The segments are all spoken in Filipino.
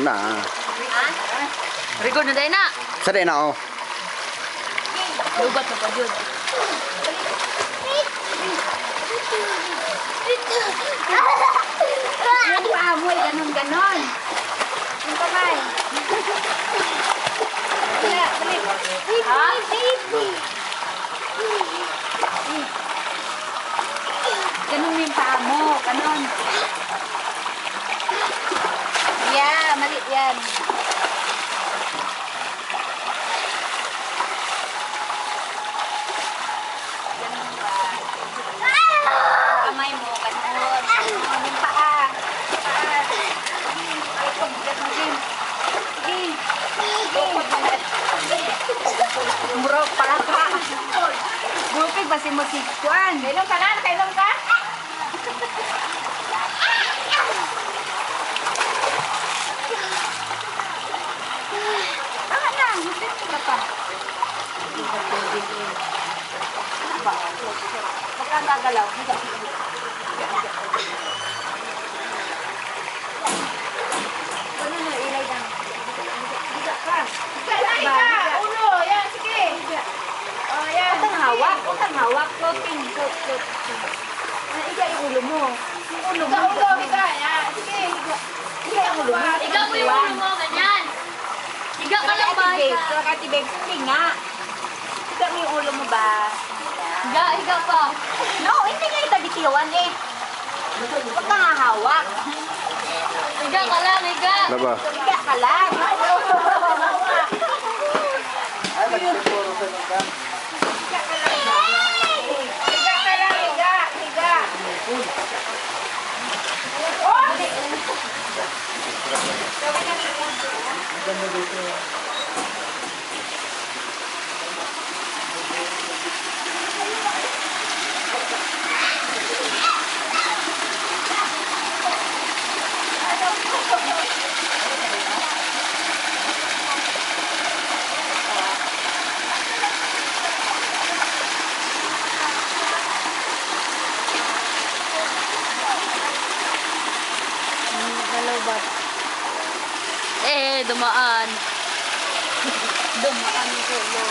na. Record na dahil na. Sa din na, oh. Lubat na pa yun. Yung paamoy, ganon. Yung kamay. Ha? Ganon yung paa mo, ganon. Yeah, mali yan. Kamay mo, ganon. Ganon yung paa. Murag pala ka. Bukid ba si Musikuan? Kailong ka na? Kailong ka? Tama na, husip ka pa. Pagka gagalaw, ano na, ilay lang. Higa ka. Higa. Ulo, yan, sige. Oh, yan. Utang hawak. Floating. Higa yung ulo mo. Higa. Yan, sige. Higa yung ulo mo. Higa mo yung ulo mo, ganyan. Higa ka lang ba? Saka Kati Babe, sige nga. Higa mo yung ulo mo ba? Higa pa. No, hindi nga itagitiwan eh. Huwag kang hahawak. Higa ka lang, higa. Laba. Higa ka lang. Dumaan. Dumaan yung ulo.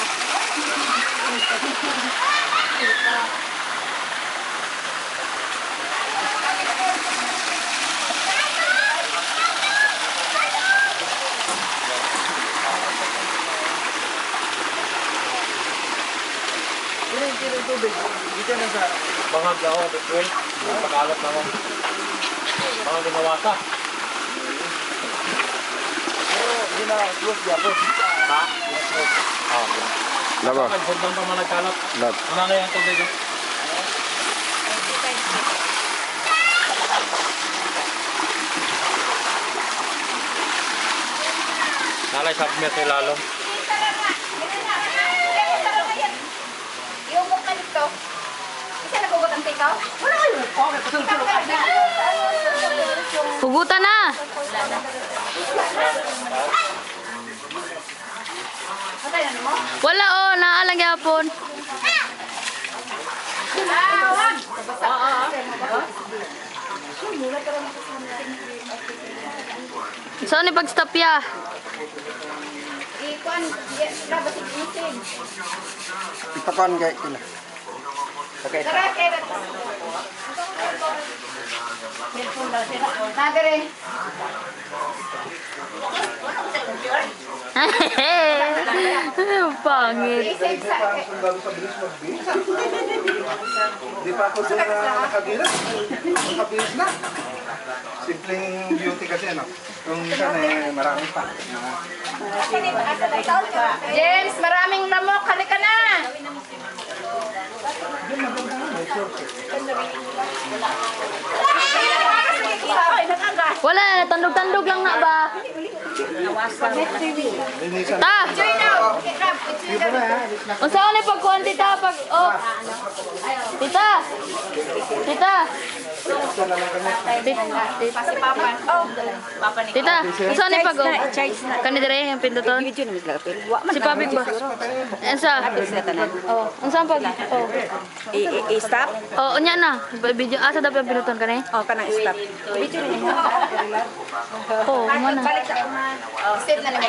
Yung tubig, dito na sa bangag ako, between, pagkalat na ako. Baka ginawata. Pero, hindi na close dyan. Ha? Laba. Nagbundang pa man nagkalat. Lab. Wala na yung tubig. Nalay submit sa ilalong. Yung mukha nito. Isa nagugot ang tikaw? Wala kayo. Hugutan na. Patay na mo? Wala oh, naalang yapon. Wag! Saan ni pag-stop ya? Ikuan, labas ikinig. Ipakuan kay kila. Okay. Tara, Kevin. Nagare. Pangit. Di pa ako doon nakabilas. Nakabilis na. Simpleng beauty kasi, no? Yung isa na marami pa. James, maraming lamok. Halika na. Wala, tandog-tandog lang na ba? Ta! Unsa ni pagkuan tita pag oh. Tita. Tita. Isa na lang kami. Si Papa. Oh, Papa ni. Tita, saan ni pag-o? Charge na. Kani dire yung pinduton? Video na misla kapil. Wa man Si Pabig ba? Ensa? sa tanan. Oh, unsa pag? Oh. I-stop. Oh, unya na. Video asa dapat yung pinduton kani? Oh, kanang stop. Video na mo. Oh, mana? Balik sa kuman. Save na lang.